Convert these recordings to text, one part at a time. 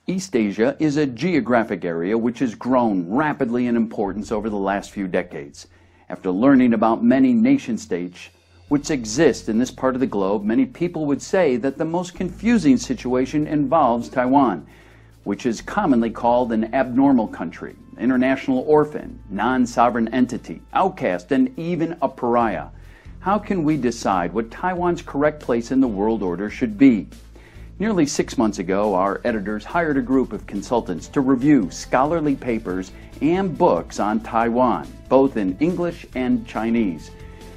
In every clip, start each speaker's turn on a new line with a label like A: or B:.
A: East Asia is a geographic area which has grown rapidly in importance over the last few decades. After learning about many nation-states which exist in this part of the globe, many people would say that the most confusing situation involves Taiwan, which is commonly called an abnormal country, international orphan, non-sovereign entity, outcast, and even a pariah. How can we decide what Taiwan's correct place in the world order should be? Nearly 6 months ago, our editors hired a group of consultants to review scholarly papers and books on Taiwan, both in English and Chinese.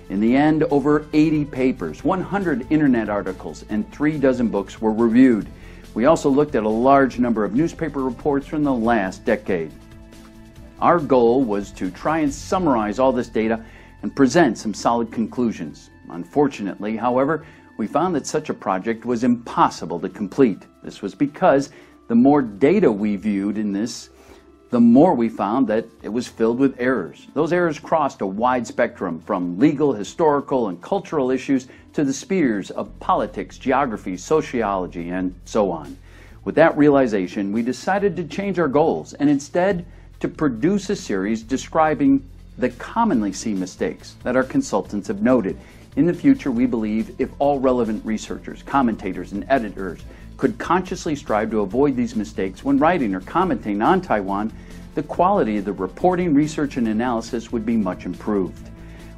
A: In the end, over 80 papers, 100 internet articles, and 36 books were reviewed. We also looked at a large number of newspaper reports from the last decade. Our goal was to try and summarize all this data and present some solid conclusions. Unfortunately, however, we found that such a project was impossible to complete. This was because the more data we viewed in this, the more we found that it was filled with errors. Those errors crossed a wide spectrum from legal, historical, and cultural issues to the spheres of politics, geography, sociology, and so on. With that realization, we decided to change our goals and instead to produce a series describing the commonly seen mistakes that our consultants have noted. In the future, we believe if all relevant researchers, commentators, and editors could consciously strive to avoid these mistakes when writing or commenting on Taiwan, the quality of the reporting, research, and analysis would be much improved.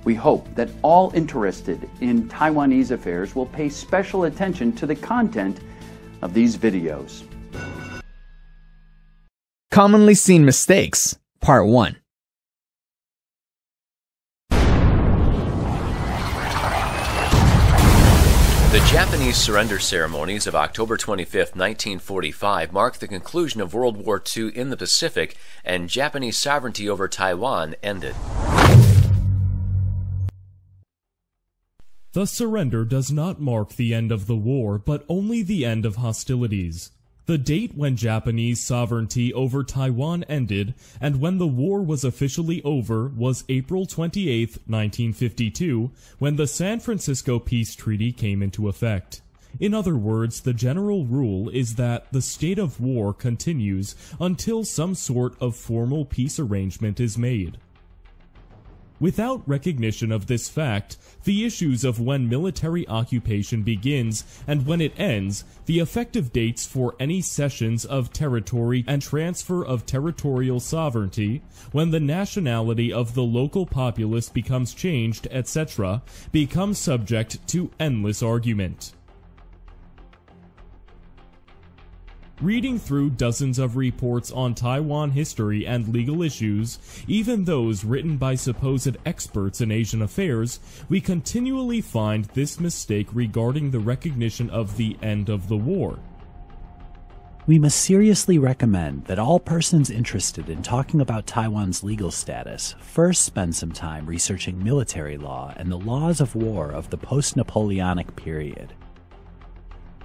A: We hope that all interested in Taiwanese affairs will pay special attention to the content of these videos.
B: Commonly Seen Mistakes, Part 1.
C: The Japanese surrender ceremonies of October 25, 1945 marked the conclusion of World War II in the Pacific, and Japanese sovereignty over Taiwan ended.
D: The surrender does not mark the end of the war, but only the end of hostilities. The date when Japanese sovereignty over Taiwan ended and when the war was officially over was April 28, 1952, when the San Francisco Peace Treaty came into effect. In other words, the general rule is that the state of war continues until some sort of formal peace arrangement is made. Without recognition of this fact, the issues of when military occupation begins and when it ends, the effective dates for any cessions of territory and transfer of territorial sovereignty, when the nationality of the local populace becomes changed, etc., become subject to endless argument. Reading through dozens of reports on Taiwan history and legal issues, even those written by supposed experts in Asian affairs, we continually find this mistake regarding the recognition of the end of the war.
E: We must seriously recommend that all persons interested in talking about Taiwan's legal status first spend some time researching military law and the laws of war of the post-Napoleonic period.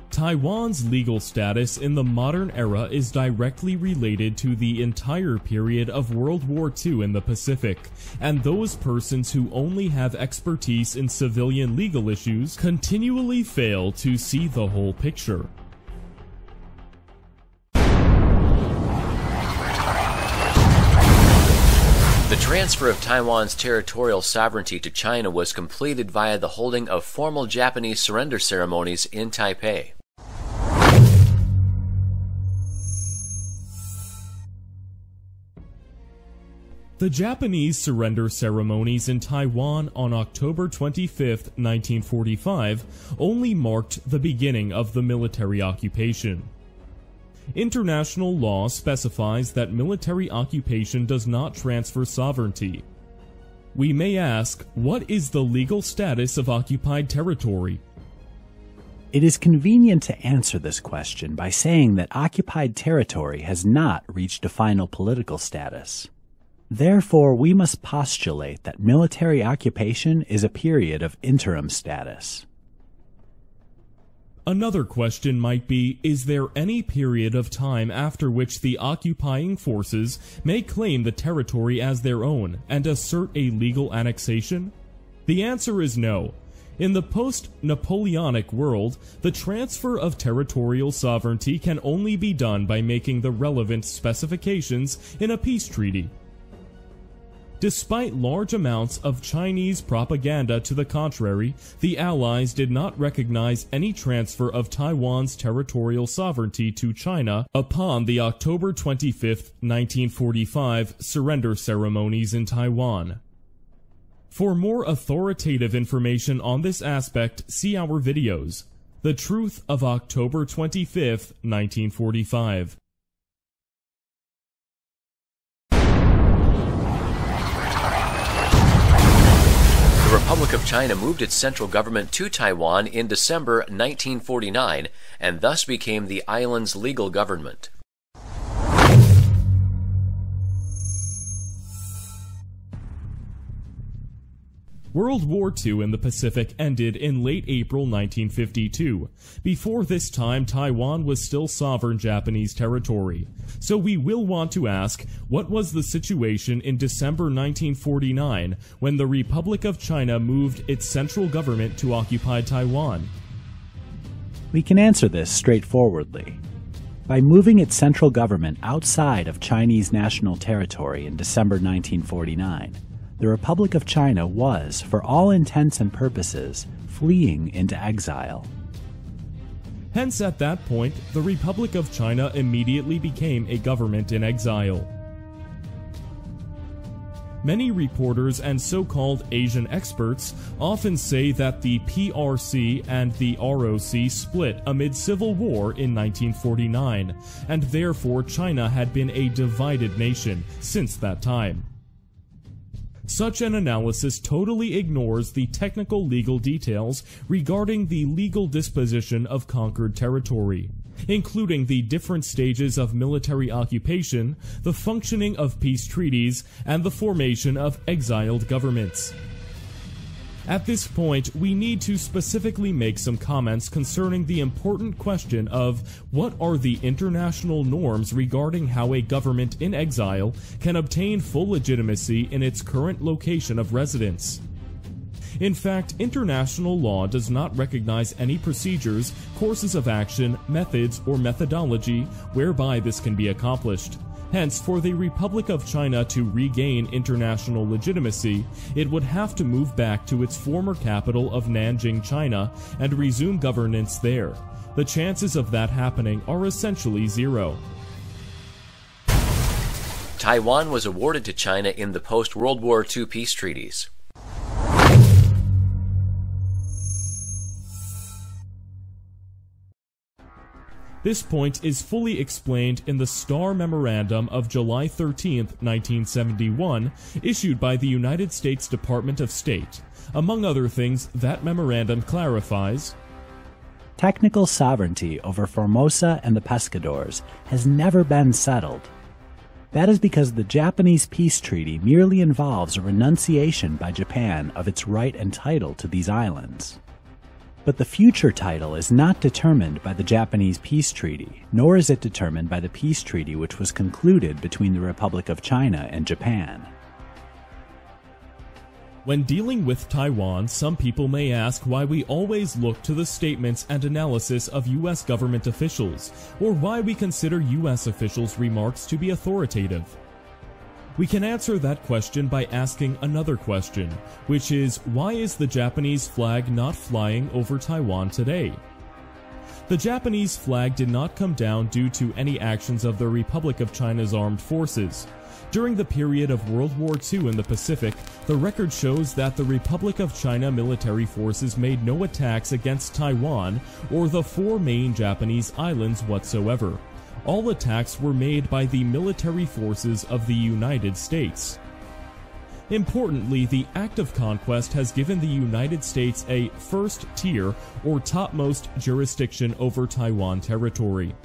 D: Taiwan's legal status in the modern era is directly related to the entire period of World War II in the Pacific, and those persons who only have expertise in civilian legal issues continually fail to see the whole picture.
C: The transfer of Taiwan's territorial sovereignty to China was completed via the holding of formal Japanese surrender ceremonies in Taipei.
D: The Japanese surrender ceremonies in Taiwan on October 25, 1945, only marked the beginning of the military occupation. International law specifies that military occupation does not transfer sovereignty. We may ask, what is the legal status of occupied territory?
E: It is convenient to answer this question by saying that occupied territory has not reached a final political status. Therefore, we must postulate that military occupation is a period of interim status.
D: Another question might be, is there any period of time after which the occupying forces may claim the territory as their own and assert a legal annexation? The answer is no. In the post-Napoleonic world, the transfer of territorial sovereignty can only be done by making the relevant specifications in a peace treaty. Despite large amounts of Chinese propaganda to the contrary, the Allies did not recognize any transfer of Taiwan's territorial sovereignty to China upon the October 25, 1945 surrender ceremonies in Taiwan. For more authoritative information on this aspect, see our videos. The Truth of October 25, 1945.
C: The Republic of China moved its central government to Taiwan in December 1949 and thus became the island's legal government.
D: World War II in the Pacific ended in late April 1952. Before this time, Taiwan was still sovereign Japanese territory. So we will want to ask, what was the situation in December 1949 when the Republic of China moved its central government to occupy Taiwan?
E: We can answer this straightforwardly. By moving its central government outside of Chinese national territory in December 1949, the Republic of China was, for all intents and purposes, fleeing into exile.
D: Hence, at that point, the Republic of China immediately became a government in exile. Many reporters and so-called Asian experts often say that the PRC and the ROC split amid civil war in 1949, and therefore China had been a divided nation since that time. Such an analysis totally ignores the technical legal details regarding the legal disposition of conquered territory, including the different stages of military occupation, the functioning of peace treaties, and the formation of exiled governments. At this point, we need to specifically make some comments concerning the important question of what are the international norms regarding how a government in exile can obtain full legitimacy in its current location of residence. In fact, international law does not recognize any procedures, courses of action, methods, or methodology whereby this can be accomplished. Hence, for the Republic of China to regain international legitimacy, it would have to move back to its former capital of Nanjing, China, and resume governance there. The chances of that happening are essentially zero.
C: Taiwan was awarded to China in the post-World War II peace treaties.
D: This point is fully explained in the Starr Memorandum of July 13, 1971, issued by the United States Department of State. Among other things, that memorandum clarifies,
E: technical sovereignty over Formosa and the Pescadores has never been settled. That is because the Japanese peace treaty merely involves a renunciation by Japan of its right and title to these islands. But the future title is not determined by the Japanese peace treaty, nor is it determined by the peace treaty which was concluded between the Republic of China and Japan.
D: When dealing with Taiwan, some people may ask why we always look to the statements and analysis of U.S. government officials, or why we consider U.S. officials' remarks to be authoritative. We can answer that question by asking another question, which is, why is the Japanese flag not flying over Taiwan today? The Japanese flag did not come down due to any actions of the Republic of China's armed forces. During the period of World War II in the Pacific, the record shows that the Republic of China military forces made no attacks against Taiwan or the four main Japanese islands whatsoever. All attacks were made by the military forces of the United States. Importantly, the act of conquest has given the United States a first-tier or topmost jurisdiction over Taiwan territory.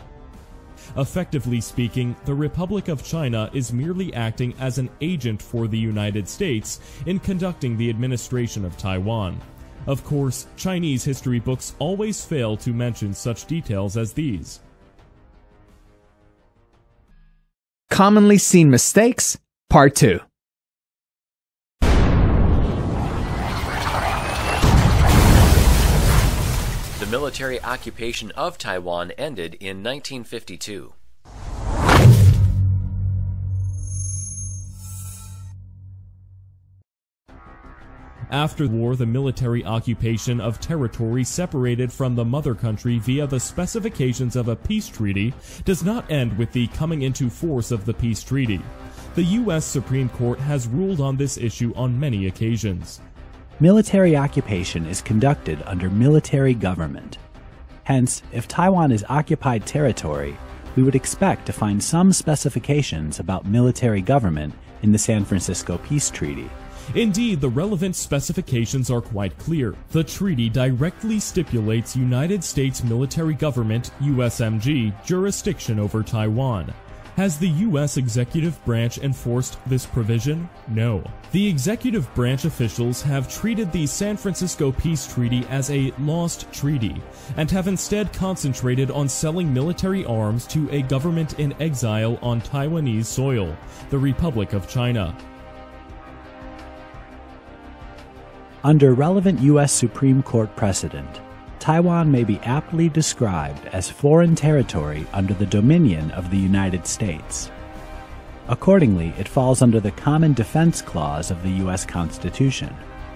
D: Effectively speaking, the Republic of China is merely acting as an agent for the United States in conducting the administration of Taiwan. Of course, Chinese history books always fail to mention such details as these.
B: Commonly seen mistakes, Part 2.
C: military occupation of Taiwan ended in 1952.
D: After the war, the military occupation of territory separated from the mother country via the specifications of a peace treaty does not end with the coming into force of the peace treaty. The U.S. Supreme Court has ruled on this issue on many occasions.
E: Military occupation is conducted under military government. Hence, if Taiwan is occupied territory, we would expect to find some specifications about military government in the San Francisco Peace Treaty.
D: Indeed, the relevant specifications are quite clear. The treaty directly stipulates United States military government, USMG, jurisdiction over Taiwan. Has the U.S. executive branch enforced this provision? No. The executive branch officials have treated the San Francisco Peace Treaty as a lost treaty, and have instead concentrated on selling military arms to a government in exile on Taiwanese soil, the Republic of China.
E: Under relevant U.S. Supreme Court precedent, Taiwan may be aptly described as foreign territory under the dominion of the United States. Accordingly, it falls under the Common Defense Clause of the U.S. Constitution.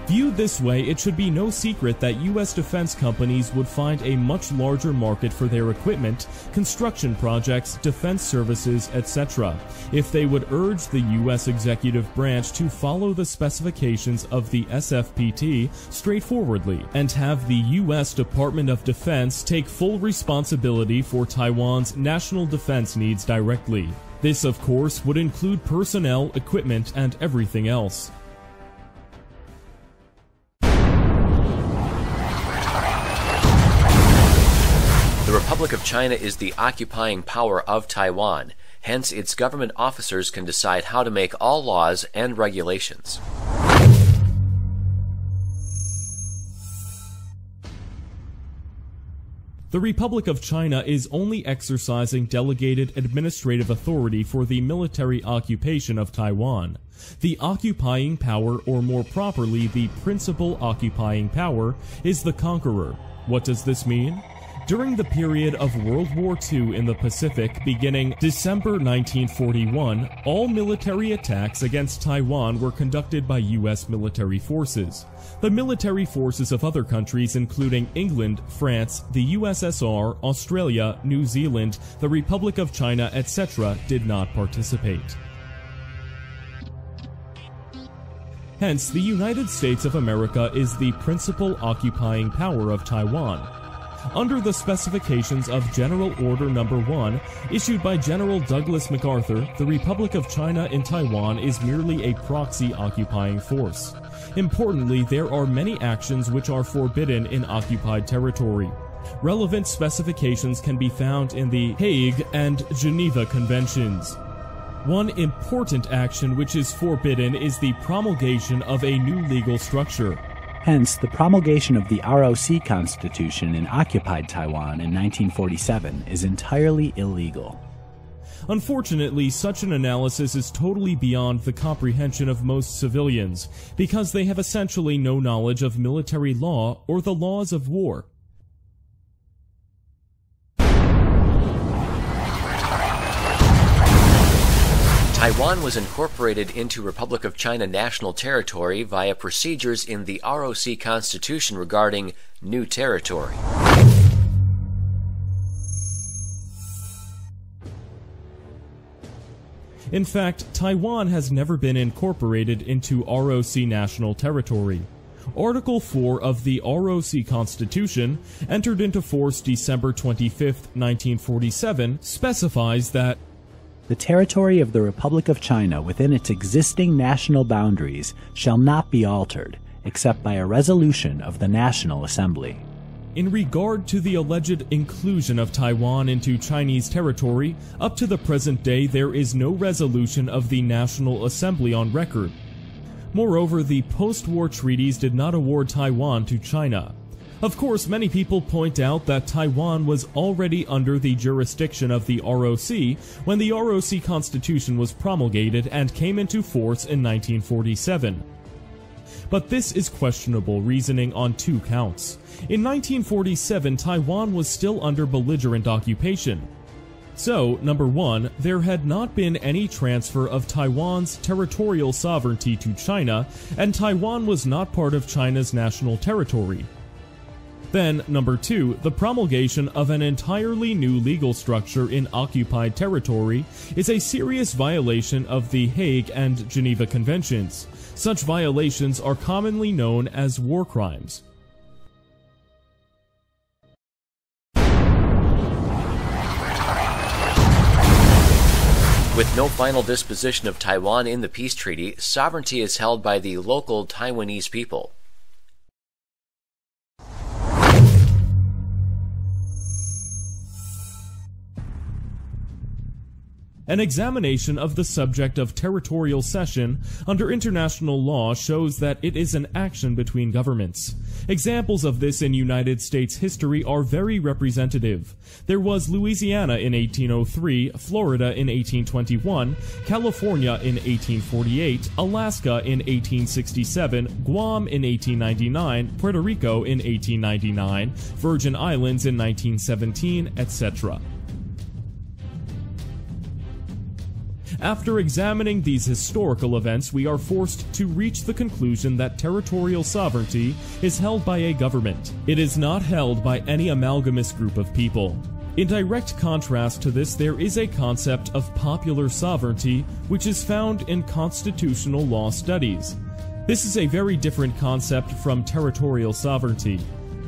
D: Viewed this way, it should be no secret that U.S. defense companies would find a much larger market for their equipment, construction projects, defense services, etc., if they would urge the U.S. executive branch to follow the specifications of the SFPT straightforwardly, and have the U.S. Department of Defense take full responsibility for Taiwan's national defense needs directly. This, of course, would include personnel, equipment, and everything else.
C: The Republic of China is the occupying power of Taiwan. Hence, its government officers can decide how to make all laws and regulations.
D: The Republic of China is only exercising delegated administrative authority for the military occupation of Taiwan. The occupying power, or more properly, the principal occupying power, is the conqueror. What does this mean? During the period of World War II in the Pacific, beginning December 1941, all military attacks against Taiwan were conducted by U.S. military forces. The military forces of other countries, including England, France, the USSR, Australia, New Zealand, the Republic of China, etc., did not participate. Hence, the United States of America is the principal occupying power of Taiwan. Under the specifications of General Order No. 1, issued by General Douglas MacArthur, the Republic of China in Taiwan is merely a proxy occupying force. Importantly, there are many actions which are forbidden in occupied territory. Relevant specifications can be found in the Hague and Geneva Conventions. One important action which is forbidden is the promulgation of a new legal structure.
E: Hence, the promulgation of the ROC Constitution in occupied Taiwan in 1947 is entirely illegal.
D: Unfortunately, such an analysis is totally beyond the comprehension of most civilians, because they have essentially no knowledge of military law or the laws of war.
C: Taiwan was incorporated into Republic of China national territory via procedures in the ROC Constitution regarding new territory.
D: In fact, Taiwan has never been incorporated into ROC national territory. Article 4 of the ROC Constitution, entered into force December 25, 1947, specifies that
E: the territory of the Republic of China within its existing national boundaries shall not be altered, except by a resolution of the National Assembly.
D: In regard to the alleged inclusion of Taiwan into Chinese territory, up to the present day there is no resolution of the National Assembly on record. Moreover, the post-war treaties did not award Taiwan to China. Of course, many people point out that Taiwan was already under the jurisdiction of the ROC when the ROC Constitution was promulgated and came into force in 1947. But this is questionable reasoning on two counts. In 1947, Taiwan was still under belligerent occupation. So, number one, there had not been any transfer of Taiwan's territorial sovereignty to China, and Taiwan was not part of China's national territory. Then, number two, the promulgation of an entirely new legal structure in occupied territory is a serious violation of the Hague and Geneva Conventions. Such violations are commonly known as war crimes.
C: With no final disposition of Taiwan in the peace treaty, sovereignty is held by the local Taiwanese people.
D: An examination of the subject of territorial cession under international law shows that it is an action between governments. Examples of this in United States history are very representative. There was Louisiana in 1803, Florida in 1821, California in 1848, Alaska in 1867, Guam in 1899, Puerto Rico in 1899, Virgin Islands in 1917, etc. After examining these historical events, we are forced to reach the conclusion that territorial sovereignty is held by a government. It is not held by any amalgamous group of people. In direct contrast to this, there is a concept of popular sovereignty, which is found in constitutional law studies. This is a very different concept from territorial sovereignty.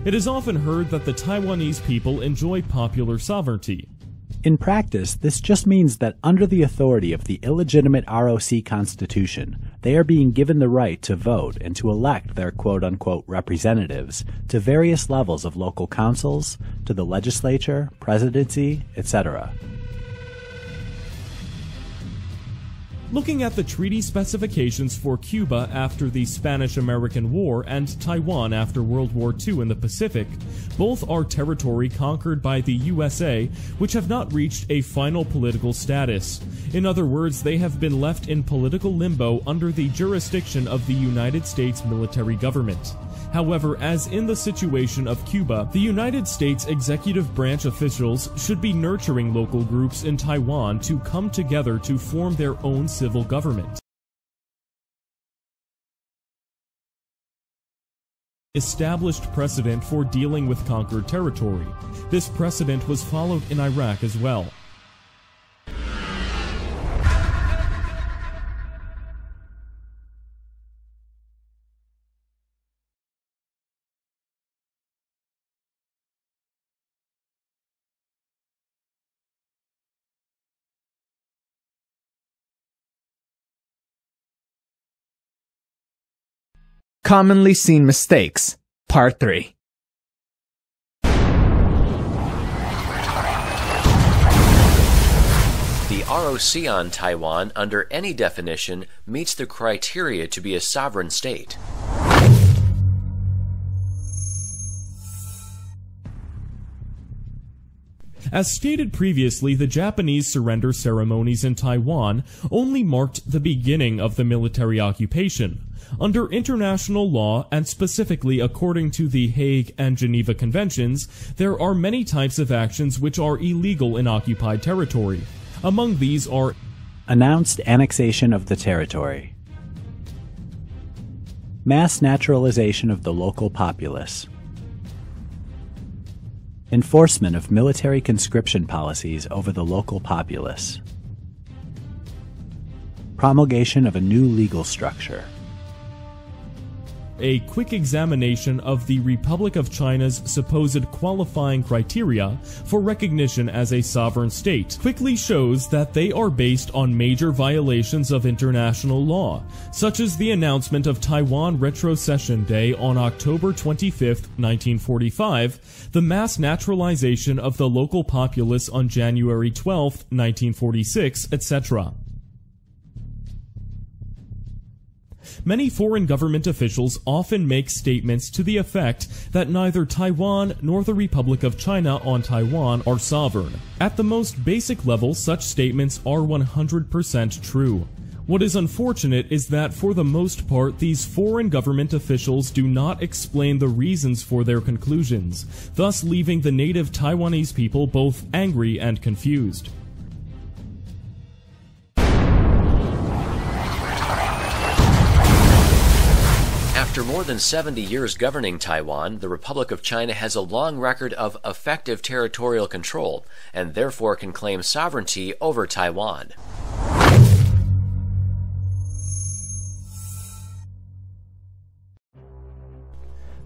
D: It is often heard that the Taiwanese people enjoy popular sovereignty.
E: In practice, this just means that under the authority of the illegitimate ROC Constitution, they are being given the right to vote and to elect their quote-unquote representatives to various levels of local councils, to the legislature, presidency, etc.
D: Looking at the treaty specifications for Cuba after the Spanish-American War and Taiwan after World War II in the Pacific, both are territory conquered by the USA, which have not reached a final political status. In other words, they have been left in political limbo under the jurisdiction of the United States military government. However, as in the situation of Cuba, the United States executive branch officials should be nurturing local groups in Taiwan to come together to form their own civil government. Established precedent for dealing with conquered territory. This precedent was followed in Iraq as well.
B: Commonly Seen Mistakes, Part 3.
C: The ROC on Taiwan, under any definition, meets the criteria to be a sovereign state.
D: As stated previously, the Japanese surrender ceremonies in Taiwan only marked the beginning of the military occupation. Under international law, and specifically according to the Hague and Geneva Conventions, there are many types of actions which are illegal in occupied territory. Among these are
E: announced annexation of the territory, mass naturalization of the local populace, enforcement of military conscription policies over the local populace, promulgation of a new legal structure.
D: A quick examination of the Republic of China's supposed qualifying criteria for recognition as a sovereign state quickly shows that they are based on major violations of international law, such as the announcement of Taiwan Retrocession Day on October 25, 1945, the mass naturalization of the local populace on January 12, 1946, etc. Many foreign government officials often make statements to the effect that neither Taiwan nor the Republic of China on Taiwan are sovereign. At the most basic level, such statements are 100% true. What is unfortunate is that for the most part, these foreign government officials do not explain the reasons for their conclusions, thus leaving the native Taiwanese people both angry and confused.
C: After more than 70 years governing Taiwan, the Republic of China has a long record of effective territorial control, and therefore can claim sovereignty over Taiwan.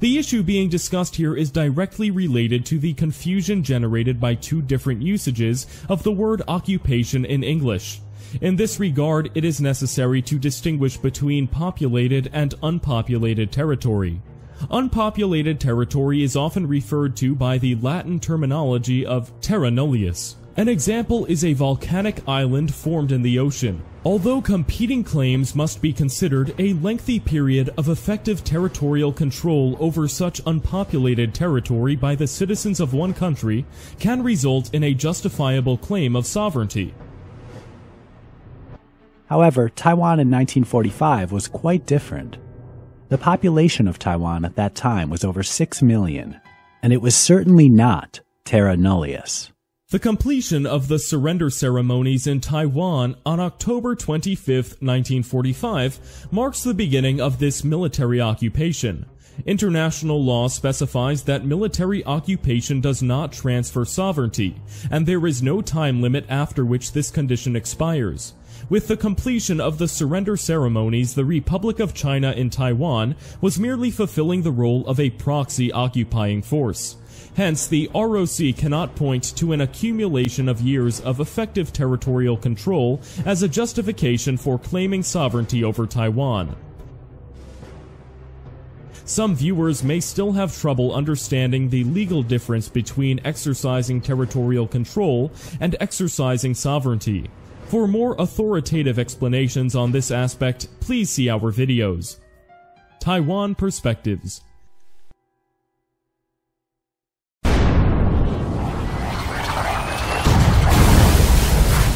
D: The issue being discussed here is directly related to the confusion generated by two different usages of the word occupation in English. In this regard, it is necessary to distinguish between populated and unpopulated territory. Unpopulated territory is often referred to by the Latin terminology of terra nullius. An example is a volcanic island formed in the ocean. Although competing claims must be considered, a lengthy period of effective territorial control over such unpopulated territory by the citizens of one country can result in a justifiable claim of sovereignty.
E: However, Taiwan in 1945 was quite different. The population of Taiwan at that time was over 6 million, and it was certainly not terra nullius.
D: The completion of the surrender ceremonies in Taiwan on October 25, 1945, marks the beginning of this military occupation. International law specifies that military occupation does not transfer sovereignty, and there is no time limit after which this condition expires. With the completion of the surrender ceremonies, the Republic of China in Taiwan was merely fulfilling the role of a proxy occupying force. Hence, the ROC cannot point to an accumulation of years of effective territorial control as a justification for claiming sovereignty over Taiwan. Some viewers may still have trouble understanding the legal difference between exercising territorial control and exercising sovereignty. For more authoritative explanations on this aspect, please see our videos. Taiwan Perspectives.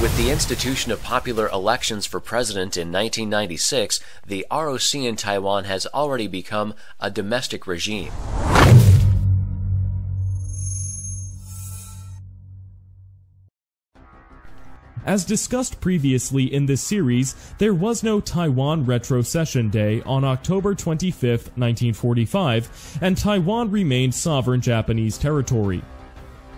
C: With the institution of popular elections for president in 1996, the ROC in Taiwan has already become a domestic regime.
D: As discussed previously in this series, there was no Taiwan Retrocession Day on October 25, 1945, and Taiwan remained sovereign Japanese territory.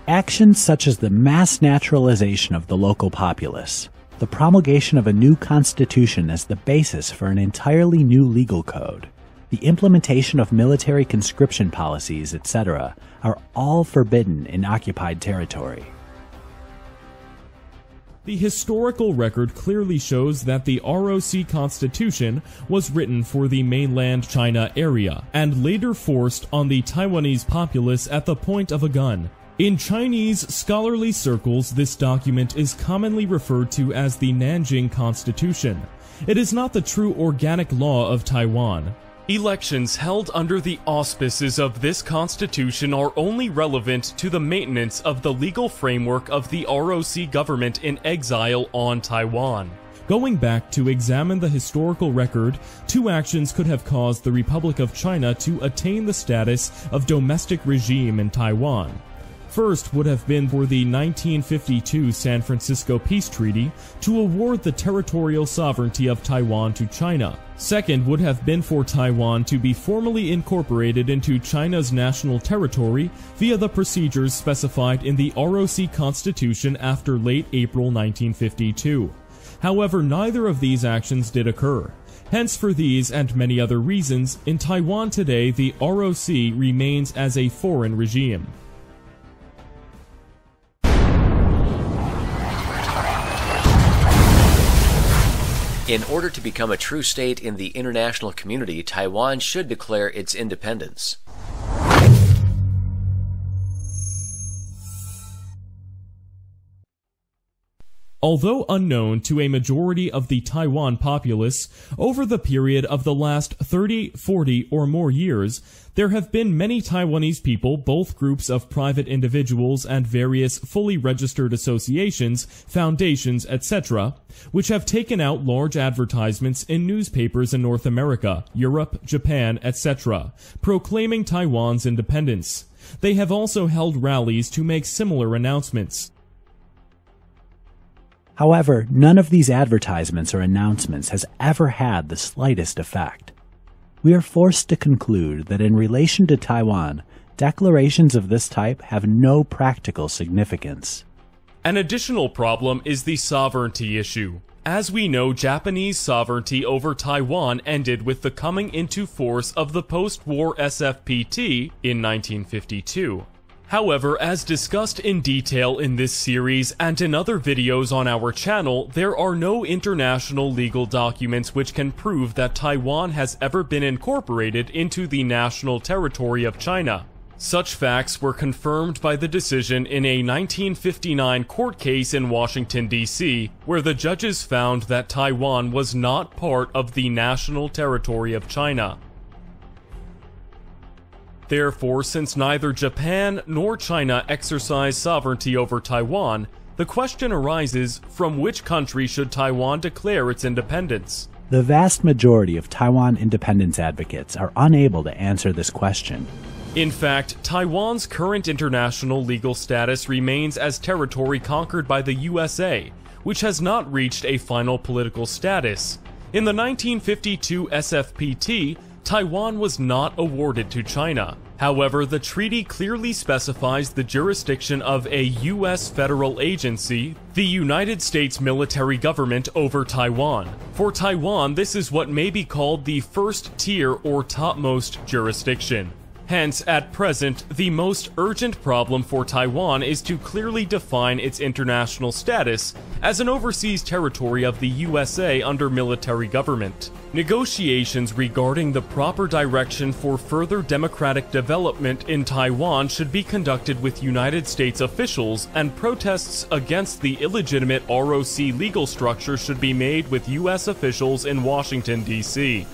E: Actions such as the mass naturalization of the local populace, the promulgation of a new constitution as the basis for an entirely new legal code, the implementation of military conscription policies, etc., are all forbidden in occupied territory.
D: The historical record clearly shows that the ROC Constitution was written for the mainland China area, and later forced on the Taiwanese populace at the point of a gun. In Chinese scholarly circles, this document is commonly referred to as the Nanjing Constitution. It is not the true organic law of Taiwan. Elections held under the auspices of this constitution are only relevant to the maintenance of the legal framework of the ROC government in exile on Taiwan. Going back to examine the historical record, two actions could have caused the Republic of China to attain the status of domestic regime in Taiwan. First would have been for the 1952 San Francisco Peace Treaty to award the territorial sovereignty of Taiwan to China. Second would have been for Taiwan to be formally incorporated into China's national territory via the procedures specified in the ROC Constitution after late April 1952. However, neither of these actions did occur. Hence, for these and many other reasons, in Taiwan today the ROC remains as a foreign regime.
C: In order to become a true state in the international community, Taiwan should declare its independence.
D: Although unknown to a majority of the Taiwan populace, over the period of the last 30, 40, or more years, there have been many Taiwanese people, both groups of private individuals and various fully registered associations, foundations, etc., which have taken out large advertisements in newspapers in North America, Europe, Japan, etc., proclaiming Taiwan's independence. They have also held rallies to make similar announcements.
E: However, none of these advertisements or announcements has ever had the slightest effect. We are forced to conclude that in relation to Taiwan, declarations of this type have no practical significance.
D: An additional problem is the sovereignty issue. As we know, Japanese sovereignty over Taiwan ended with the coming into force of the post-war SFPT in 1952. However, as discussed in detail in this series and in other videos on our channel, there are no international legal documents which can prove that Taiwan has ever been incorporated into the national territory of China. Such facts were confirmed by the decision in a 1959 court case in Washington, D.C., where the judges found that Taiwan was not part of the national territory of China. Therefore, since neither Japan nor China exercise sovereignty over Taiwan, the question arises, from which country should Taiwan declare its independence?
E: The vast majority of Taiwan independence advocates are unable to answer this question.
D: In fact, Taiwan's current international legal status remains as territory conquered by the USA, which has not reached a final political status. In the 1952 SFPT, Taiwan was not awarded to China. However, the treaty clearly specifies the jurisdiction of a U.S. federal agency, the United States military government, over Taiwan. For Taiwan, this is what may be called the first tier or topmost jurisdiction. Hence, at present, the most urgent problem for Taiwan is to clearly define its international status as an overseas territory of the USA under military government. Negotiations regarding the proper direction for further democratic development in Taiwan should be conducted with United States officials, and protests against the illegitimate ROC legal structure should be made with U.S. officials in Washington, D.C.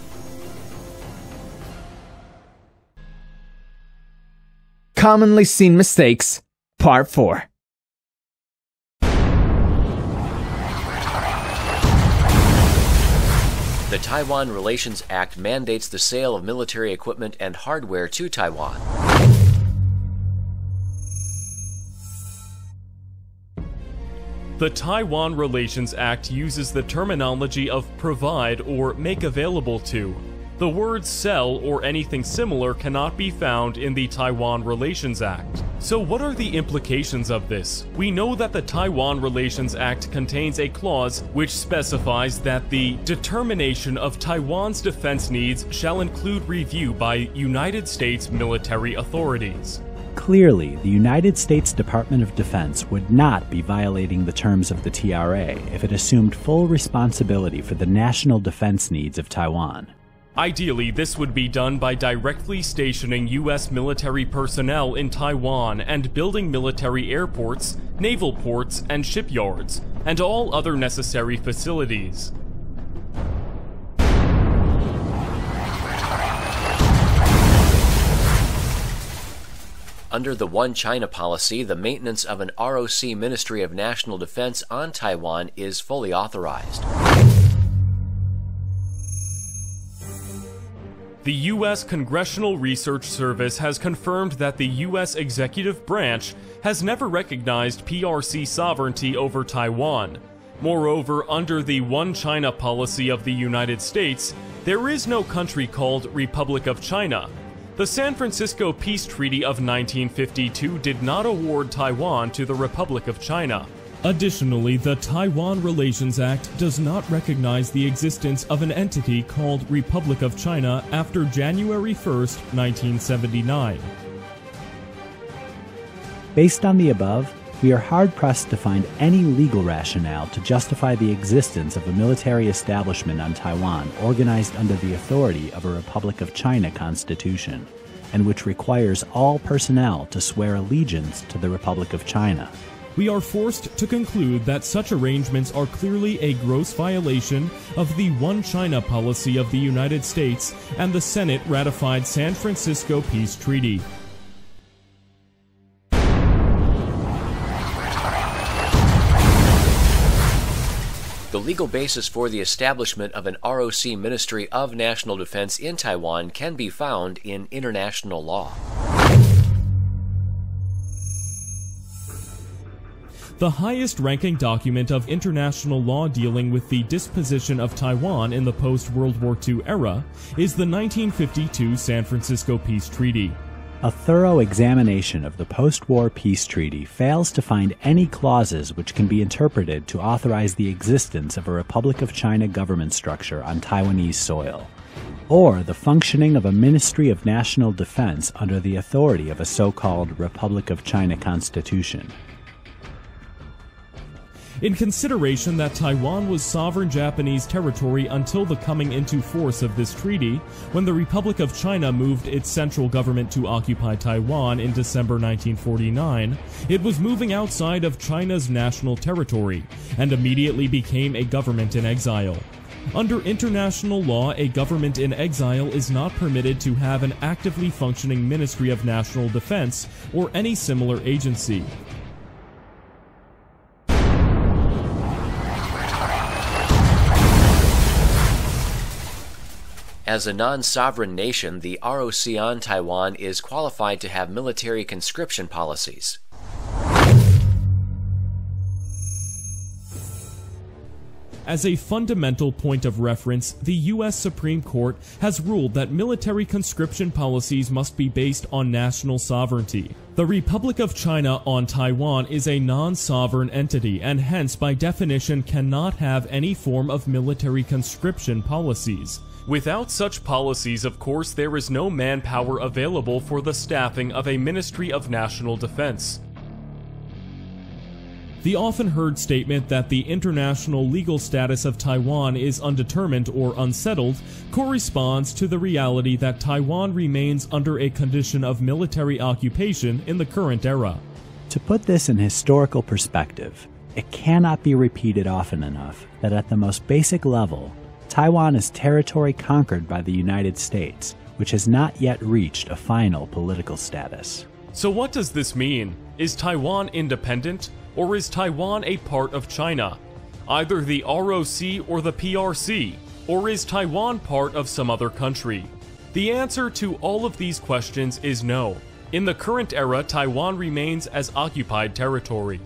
B: Commonly Seen Mistakes, Part 4.
C: The Taiwan Relations Act mandates the sale of military equipment and hardware to Taiwan.
D: The Taiwan Relations Act uses the terminology of provide or make available to. The words sell or anything similar cannot be found in the Taiwan Relations Act. So what are the implications of this? We know that the Taiwan Relations Act contains a clause which specifies that the determination of Taiwan's defense needs shall include review by United States military authorities.
E: Clearly, the United States Department of Defense would not be violating the terms of the TRA if it assumed full responsibility for the national defense needs of Taiwan.
D: Ideally, this would be done by directly stationing U.S. military personnel in Taiwan and building military airports, naval ports, and shipyards, and all other necessary facilities.
C: Under the One China policy, the maintenance of an ROC Ministry of National Defense on Taiwan is fully authorized.
D: The U.S. Congressional Research Service has confirmed that the U.S. executive branch has never recognized PRC sovereignty over Taiwan. Moreover, under the One China policy of the United States, there is no country called Republic of China. The San Francisco Peace Treaty of 1952 did not award Taiwan to the Republic of China. Additionally, the Taiwan Relations Act does not recognize the existence of an entity called Republic of China after January 1st, 1979.
E: Based on the above, we are hard-pressed to find any legal rationale to justify the existence of a military establishment on Taiwan organized under the authority of a Republic of China constitution, and which requires all personnel to swear allegiance to the Republic of China.
D: we are forced to conclude that such arrangements are clearly a gross violation of the One China policy of the United States and the Senate-ratified San Francisco Peace Treaty.
C: The legal basis for the establishment of an ROC Ministry of National Defense in Taiwan can be found in international law.
D: The highest-ranking document of international law dealing with the disposition of Taiwan in the post-World War II era is the 1952 San Francisco Peace Treaty.
E: A thorough examination of the post-war peace treaty fails to find any clauses which can be interpreted to authorize the existence of a Republic of China government structure on Taiwanese soil, or the functioning of a Ministry of National Defense under the authority of a so-called Republic of China Constitution.
D: In consideration that Taiwan was sovereign Japanese territory until the coming into force of this treaty, when the Republic of China moved its central government to occupy Taiwan in December 1949, it was moving outside of China's national territory, and immediately became a government in exile. Under international law, a government in exile is not permitted to have an actively functioning Ministry of National Defense or any similar agency.
C: As a non-sovereign nation, the ROC on Taiwan is qualified to have military conscription policies.
D: As a fundamental point of reference, the U.S. Supreme Court has ruled that military conscription policies must be based on national sovereignty. The Republic of China on Taiwan is a non-sovereign entity and hence by definition cannot have any form of military conscription policies. Without such policies, of course, there is no manpower available for the staffing of a Ministry of National Defense. The often heard statement that the international legal status of Taiwan is undetermined or unsettled corresponds to the reality that Taiwan remains under a condition of military occupation in the current era.
E: To put this in historical perspective, it cannot be repeated often enough that at the most basic level, Taiwan is territory conquered by the United States, which has not yet reached a final political status.
D: So what does this mean? Is Taiwan independent? Or is Taiwan a part of China? Either the ROC or the PRC? Or is Taiwan part of some other country? The answer to all of these questions is no. In the current era, Taiwan remains as occupied territory.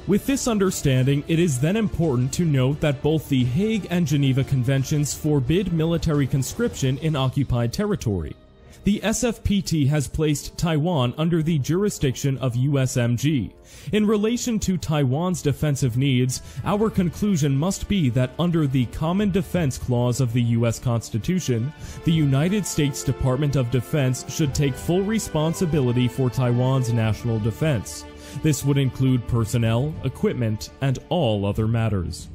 D: With this understanding, it is then important to note that both the Hague and Geneva Conventions forbid military conscription in occupied territory. The SFPT has placed Taiwan under the jurisdiction of USMG. In relation to Taiwan's defensive needs, our conclusion must be that under the Common Defense Clause of the U.S. Constitution, the United States Department of Defense should take full responsibility for Taiwan's national defense. This would include personnel, equipment, and all other matters.